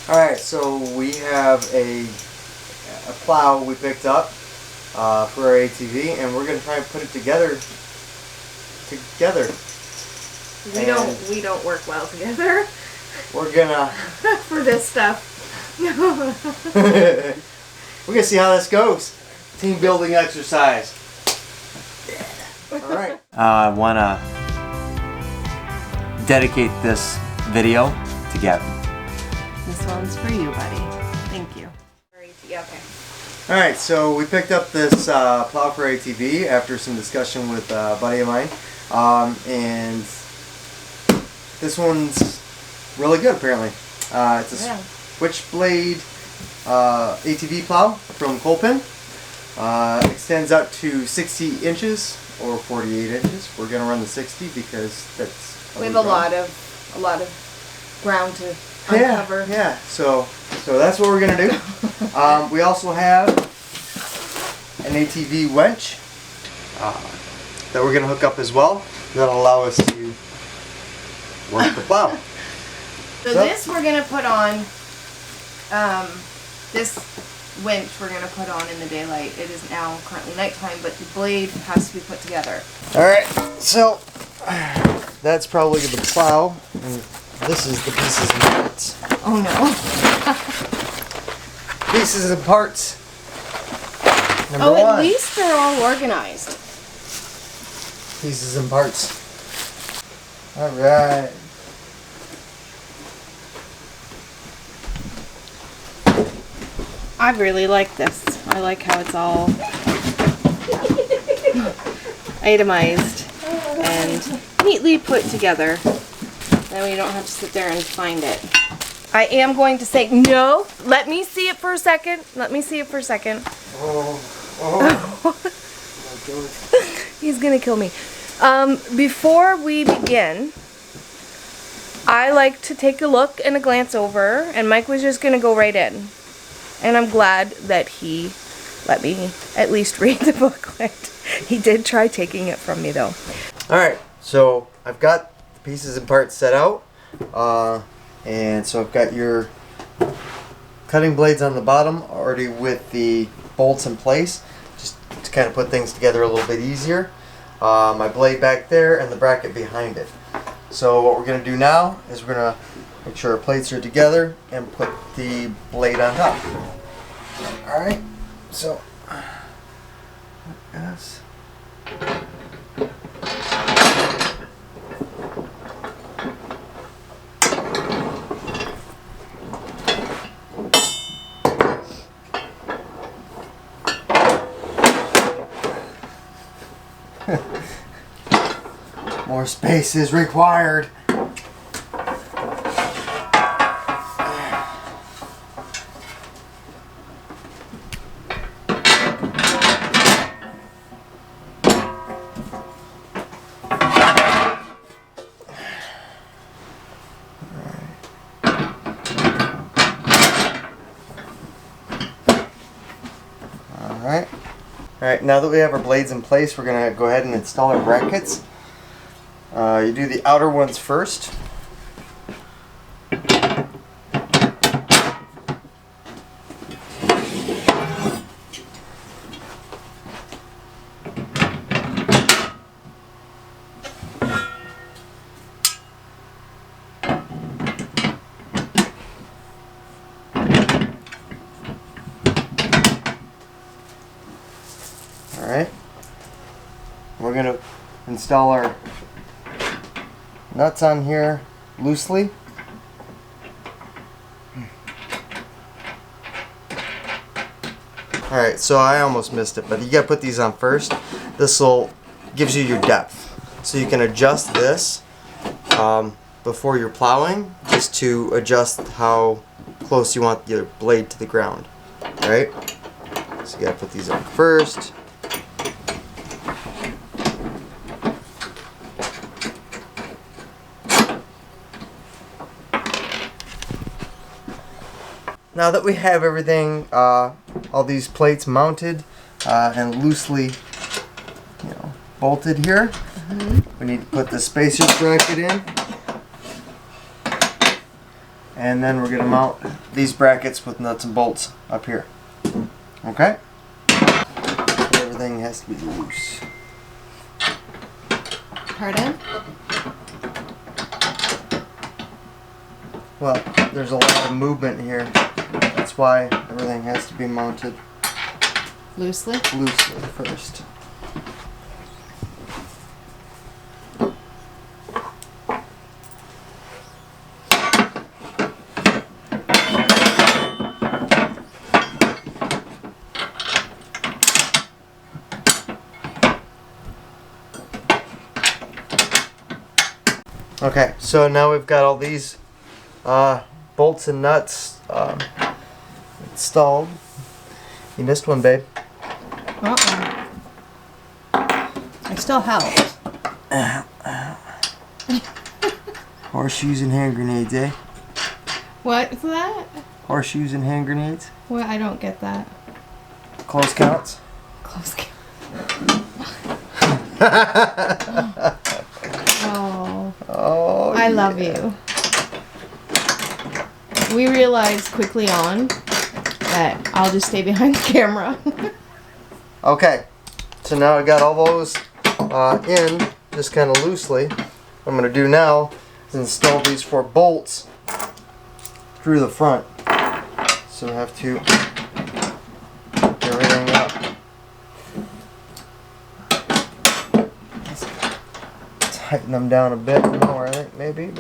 Alright, so we have a plow we picked up for our ATV, and we're going to try and put it together. We don't work well together. We're gonna for this stuff. we're gonna see how this goes. Team building exercise. Alright. I wanna dedicate this video to Gavin. This one's for you, buddy. Thank you. Okay. Alright, so we picked up this plow for ATV after some discussion with a buddy of mine. And this one's really good apparently. It's a Switchblade ATV plow from Kolpin. Extends up to 60 inches or 48 inches. We're gonna run the 60 because that's we have a lot of ground to uncover. Yeah. So that's what we're gonna do. We also have an ATV winch that we're gonna hook up as well. That'll allow us to work the plow. So this we're gonna put on. This winch we're going to put on in the daylight. It is now currently nighttime, but the blade has to be put together. Alright, so that's probably the plow, and this is the pieces and parts. Oh no. Pieces and parts. Number one. At least they're all organized. Pieces and parts. Alright. I really like this. I like how it's all itemized and neatly put together. Then we don't have to sit there and find it. I am going to say, no, let me see it for a second. Let me see it for a second. Oh. He's gonna kill me. Before we begin, I like to take a look and a glance over, and Mike was just gonna go right in. And I'm glad that he let me at least read the booklet. He did try taking it from me though. Alright, so I've got the pieces and parts set out. And so I've got your cutting blades on the bottom already with the bolts in place, just to kind of put things together a little bit easier. My blade back there and the bracket behind it. So what we're going to do now is we're going to make sure our plates are together and put the blade on top. Alright, so yes. More space is required. Alright, now that we have our blades in place, we're going to go ahead and install our brackets. You do the outer ones first. Alright, we're going to install our nuts on here loosely. Alright, so I almost missed it, but you gotta put these on first. This will gives you your depth. So you can adjust this before you're plowing, just to adjust how close you want your blade to the ground. Right? So you gotta put these on first. Now that we have everything, all these plates mounted and loosely, bolted here, we need to put the spacer bracket in, and then we're gonna mount these brackets with nuts and bolts up here. Okay? Everything has to be loose. Pardon? Well, there's a lot of movement here. That's why everything has to be mounted Loosely first. Okay, so now we've got all these bolts and nuts installed. You missed one, babe. Uh-oh. I still helped. Horseshoes and hand grenades, eh? What's that? Horseshoes and hand grenades. Well, I don't get that. Close counts. Close count. Oh, I love you. We realized quickly on that I'll just stay behind the camera. Okay, so now I got all those in just kind of loosely. What I'm going to do now is install these 4 bolts through the front. So I have to get everything up. Let's tighten them down a bit more, I think, maybe.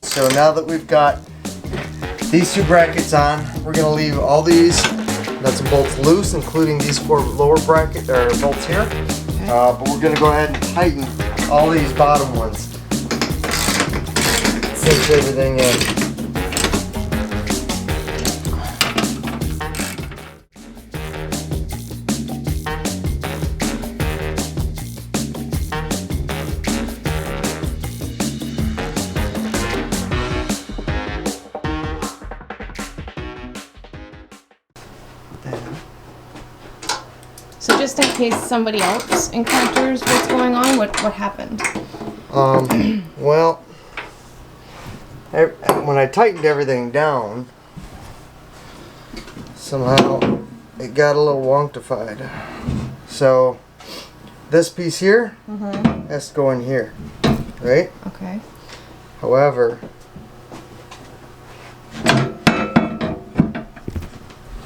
So now that we've got these 2 brackets on, we're going to leave all these nuts and bolts loose, including these 4 lower bracket or bolts here. Okay. But we're going to go ahead and tighten all these bottom ones. Cinch everything in. So just in case somebody else encounters what's going on, what happened? Well, when I tightened everything down, somehow it got a little wonktified. So this piece here has to go in here, right? Okay. However, I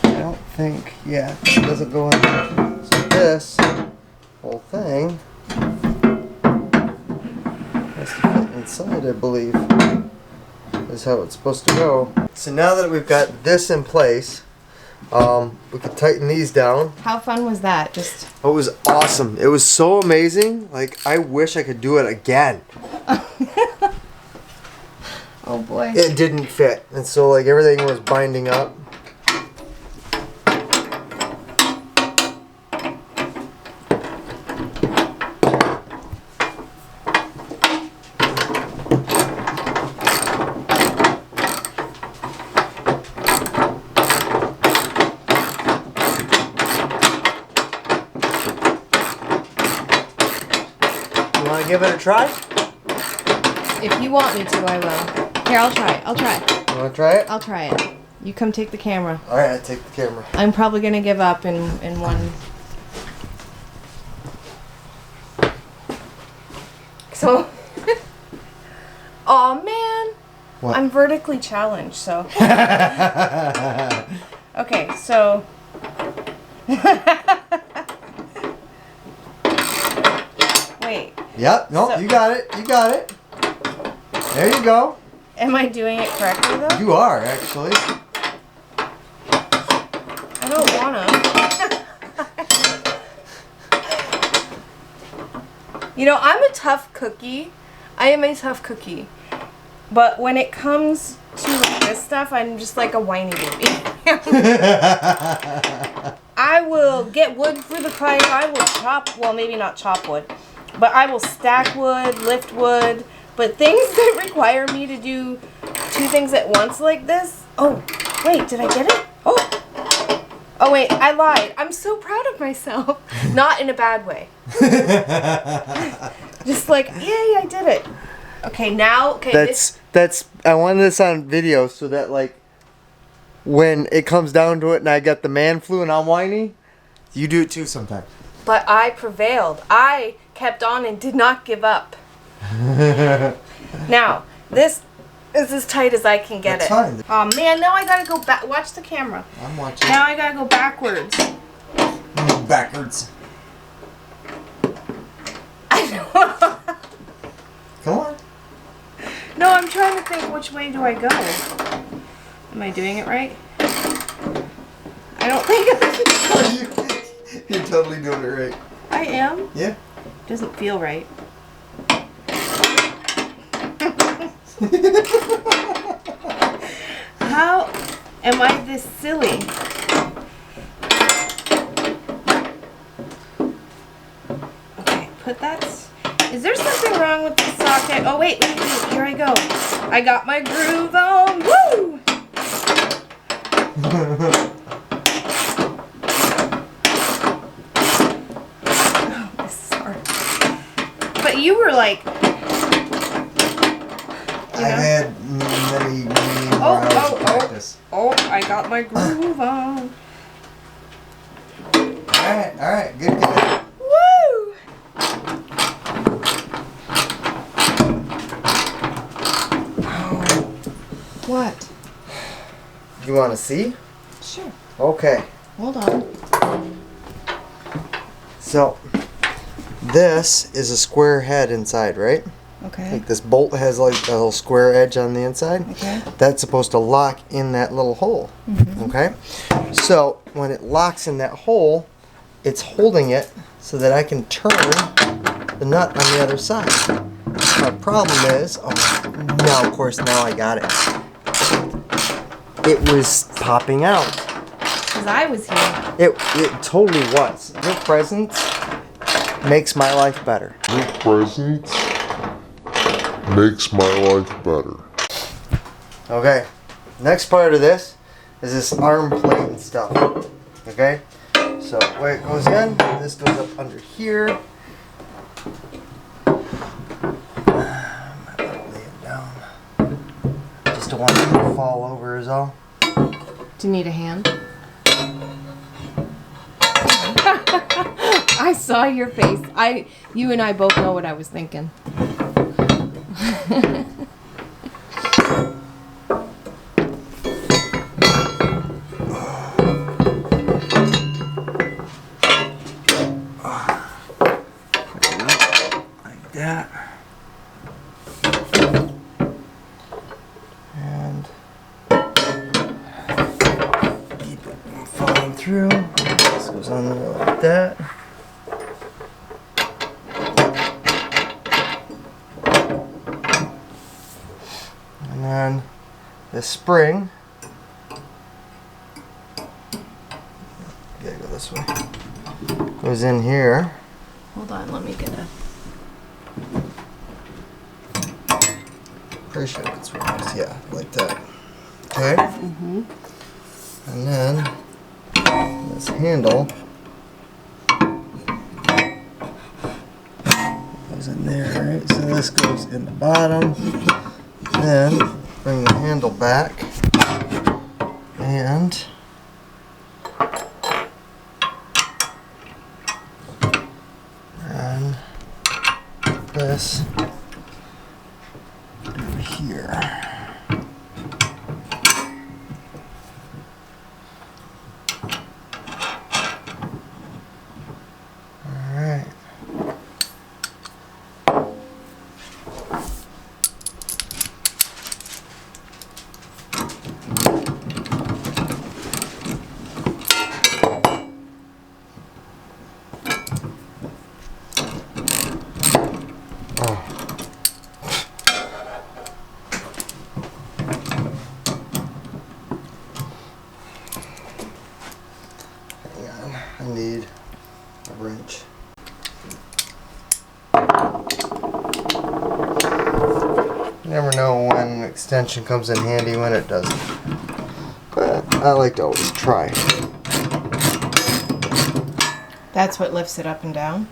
don't think, yeah, it doesn't go in there. So this whole thing has to fit inside, I believe, is how it's supposed to go. So now that we've got this in place, we can tighten these down. How fun was that? It was awesome. It was so amazing. Like, I wish I could do it again. Oh boy. It didn't fit, and so like everything was binding up. You want to give it a try? If you want me to, I will. Here, I'll try it. You want to try it? I'll try it. You come take the camera. Alright, I take the camera. I'm probably going to give up in one. So, aw man. What? I'm vertically challenged, so. Okay, so. Wait. Yep, no, So- you got it. You got it. There you go. Am I doing it correctly though? You are, actually. I don't wanna. You know, I'm a tough cookie. I am a tough cookie. But when it comes to like this stuff, I'm just like a whiny baby. I will get wood for the fire. I will chop, well, maybe not chop wood, but I will stack wood, lift wood. But things that require me to do 2 things at once like this. Oh, wait, did I get it? Oh, wait, I lied. I'm so proud of myself. Not in a bad way. Just like, yay, I did it. Okay, now, okay. That's, I wanted this on video so that, like, when it comes down to it and I got the man flu and I'm whiny, you do it too sometimes. But I prevailed. I kept on and did not give up. Now, this is as tight as I can get That's it. fine. Oh man, now I gotta go back. Watch the camera. I'm watching. Now I gotta go backwards. Backwards. I know. Come on. No, I'm trying to think which way do I go. Am I doing it right? I don't think You're totally doing it right. I am. Yeah. Doesn't feel right. How am I this silly? Okay, put that. Is there something wrong with the socket? Oh wait, here I go. I got my groove on. Woo! Oh, this is hard. But you were like, I've had many more hours of practice. Oh, I got my groove on. Alright, good. Woo! What? You want to see? Sure. Okay. Hold on. So, this is a square head inside, right? Okay. Like this bolt has like a little square edge on the inside. Okay. That's supposed to lock in that little hole. Mm-hmm. Okay? So, when it locks in that hole, it's holding it so that I can turn the nut on the other side. My problem is, now of course now I got it. It was popping out. Because I was here. It totally was. Your presence makes my life better. Your presence makes my life better. Okay, next part of this is this arm plate and stuff. Okay, so where it goes in, this goes up under here. I might lay it down. Just don't want it to fall over is all. Do you need a hand? I saw your face. You and I both know what I was thinking. Like that. And keep it from falling through. This goes on there like that. And then the spring, gotta go this way, goes in here. Hold on, let me get a... Pretty sure that's what it is. Yeah, like that. Okay? Mm-hmm. And then this handle goes in there, right? So this goes in the bottom. Then bring the handle back and run this over here. Alright. extension comes in handy when it doesn't. But I like to always try. That's what lifts it up and down?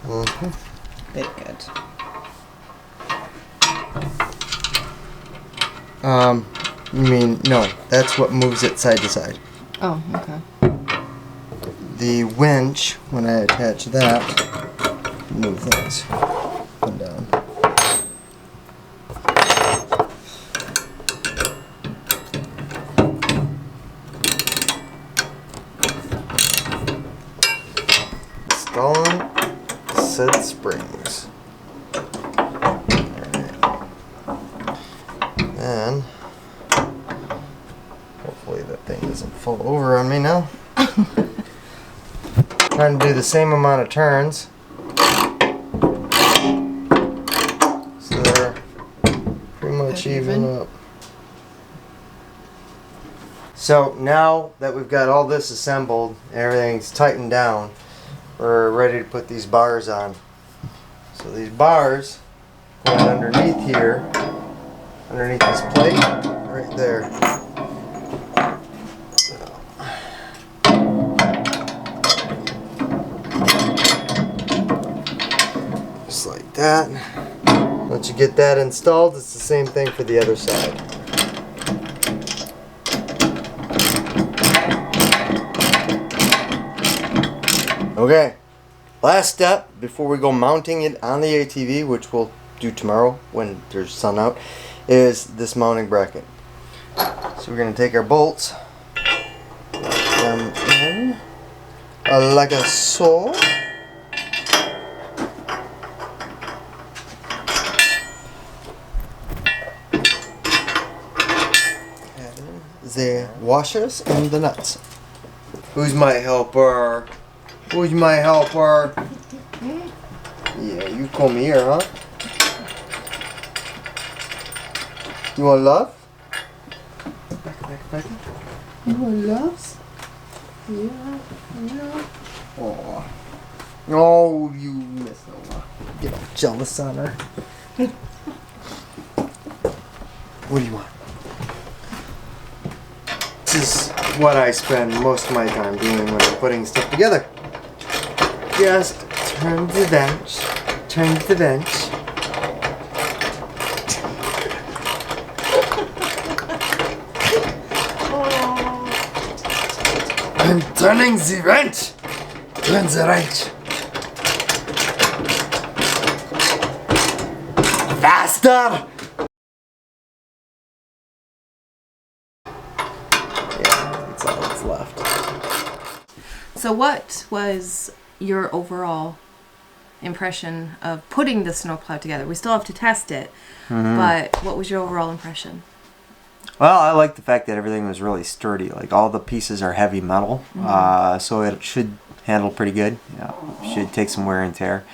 Mm-hmm. Very good. No, that's what moves it side to side. Oh, okay. The winch, when I attach that, move things up and down. Installing said springs. Then, hopefully that thing doesn't fall over on me now. Trying to do the same amount of turns. So they're pretty much even up. So now that we've got all this assembled, everything's tightened down, we're ready to put these bars on. So these bars go underneath here, underneath this plate, right there. Just like that. Once you get that installed, it's the same thing for the other side. Okay, last step before we go mounting it on the ATV, which we'll do tomorrow when there's sun out, is this mounting bracket. So we're going to take our bolts, put them in like a so. Add in the washers and the nuts. Who's my helper? Who's my helper? Yeah, you come here, huh? You want love? Back. You want love? Yeah. Oh. Oh, you miss Nova. Get all jealous on her. What do you want? This is what I spend most of my time doing when I'm putting stuff together. Just turn to the bench. Turn to the bench. I'm turning the wrench. Turn the wrench. Faster! Yeah, that's all that's left. So what was your overall impression of putting the snowplow together? We still have to test it, but what was your overall impression? Well, I like the fact that everything was really sturdy. Like all the pieces are heavy metal, so it should handle pretty good. Should take some wear and tear.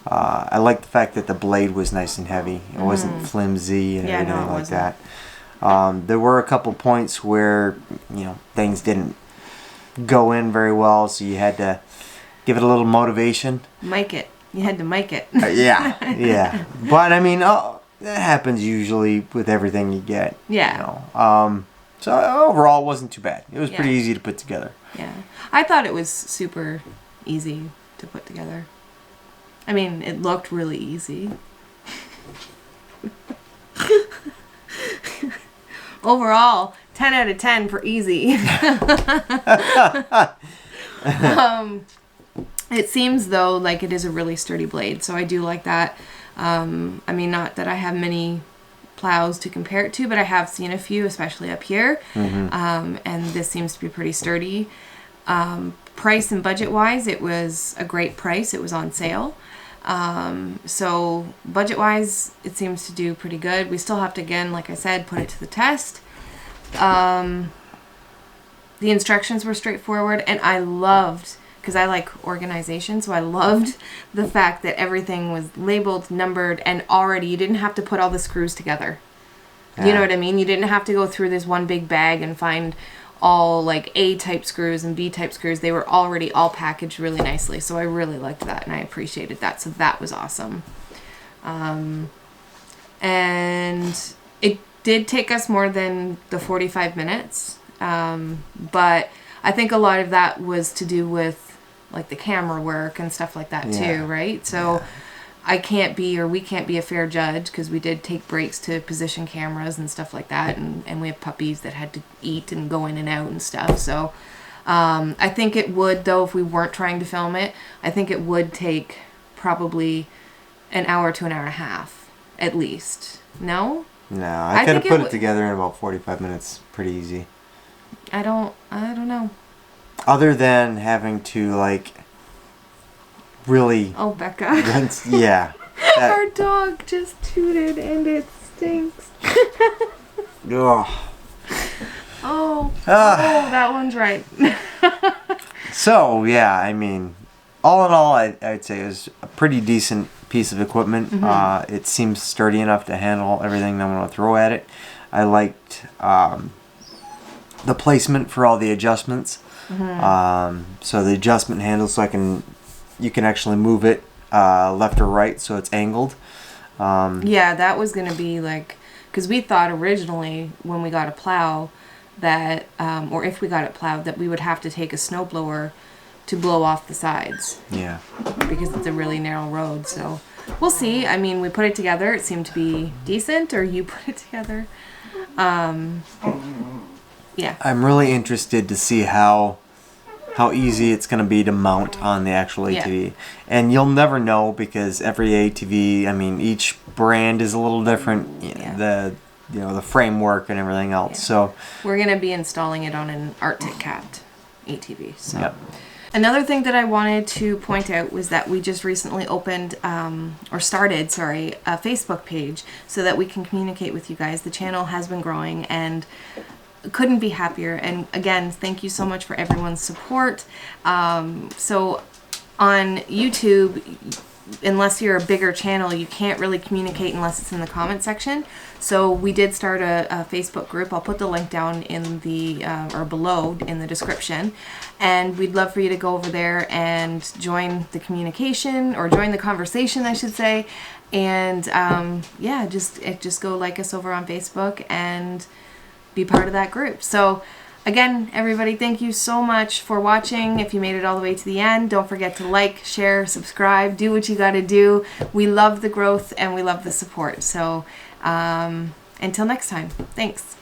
I like the fact that the blade was nice and heavy. It wasn't flimsy and everything like that. There were a couple points where things didn't go in very well, so you had to give it a little motivation. Mic it. You had to mic it. Yeah. But I mean, that happens usually with everything you get. Yeah. So overall, it wasn't too bad. It was pretty easy to put together. Yeah. I thought it was super easy to put together. I mean, it looked really easy. Overall, 10 out of 10 for easy. It seems, though, like it is a really sturdy blade, so I do like that. I mean, not that I have many plows to compare it to, but I have seen a few, especially up here, and this seems to be pretty sturdy. Price and budget-wise, it was a great price. It was on sale. So budget-wise, it seems to do pretty good. We still have to, again, like I said, put it to the test. The instructions were straightforward, and I loved, because I like organization, so I loved the fact that everything was labeled, numbered, and already you didn't have to put all the screws together. Yeah. You know what I mean? You didn't have to go through this one big bag and find all like A-type screws and B-type screws. They were already all packaged really nicely, so I really liked that, and I appreciated that, so that was awesome. And it did take us more than the 45 minutes. But I think a lot of that was to do with like the camera work and stuff like that too, right? So I can't be, or we can't be a fair judge because we did take breaks to position cameras and stuff like that. And we have puppies that had to eat and go in and out and stuff. So I think it would, though, if we weren't trying to film it, I think it would take probably an hour to an hour and a half at least. No? No, I could have put it together in about 45 minutes pretty easy. I don't know. Other than having to, like, really... Oh, Becca. Yeah. Our dog just tooted and it stinks. Oh. Oh, that one's right. So, yeah, I mean, all in all, I'd say it was a pretty decent piece of equipment. Mm-hmm. It seems sturdy enough to handle everything I'm going to throw at it. I liked the placement for all the adjustments. Mm-hmm. So the adjustment handle, so you can actually move it left or right, so it's angled. Yeah, that was going to be like, because we thought originally when we got a plow that, or if we got it plowed, that we would have to take a snowblower to blow off the sides. Yeah. Because it's a really narrow road, so we'll see. I mean, we put it together. It seemed to be decent, or you put it together. Yeah. I'm really interested to see how easy it's going to be to mount on the actual ATV. Yeah. And you'll never know because every ATV, I mean, each brand is a little different. Yeah. The framework and everything else. Yeah. So we're going to be installing it on an Arctic Cat ATV. So. Yep. Another thing that I wanted to point out was that we just recently started a Facebook page so that we can communicate with you guys. The channel has been growing and couldn't be happier. And again, thank you so much for everyone's support. So on YouTube, unless you're a bigger channel, you can't really communicate unless it's in the comment section. So we did start a Facebook group. I'll put the link down in the or below in the description, and we'd love for you to go over there and join the communication, or join the conversation, I should say. And yeah, just go like us over on Facebook and be part of that group. So again, everybody, thank you so much for watching. If you made it all the way to the end, don't forget to like, share, subscribe, do what you got to do. We love the growth and we love the support. So until next time, thanks.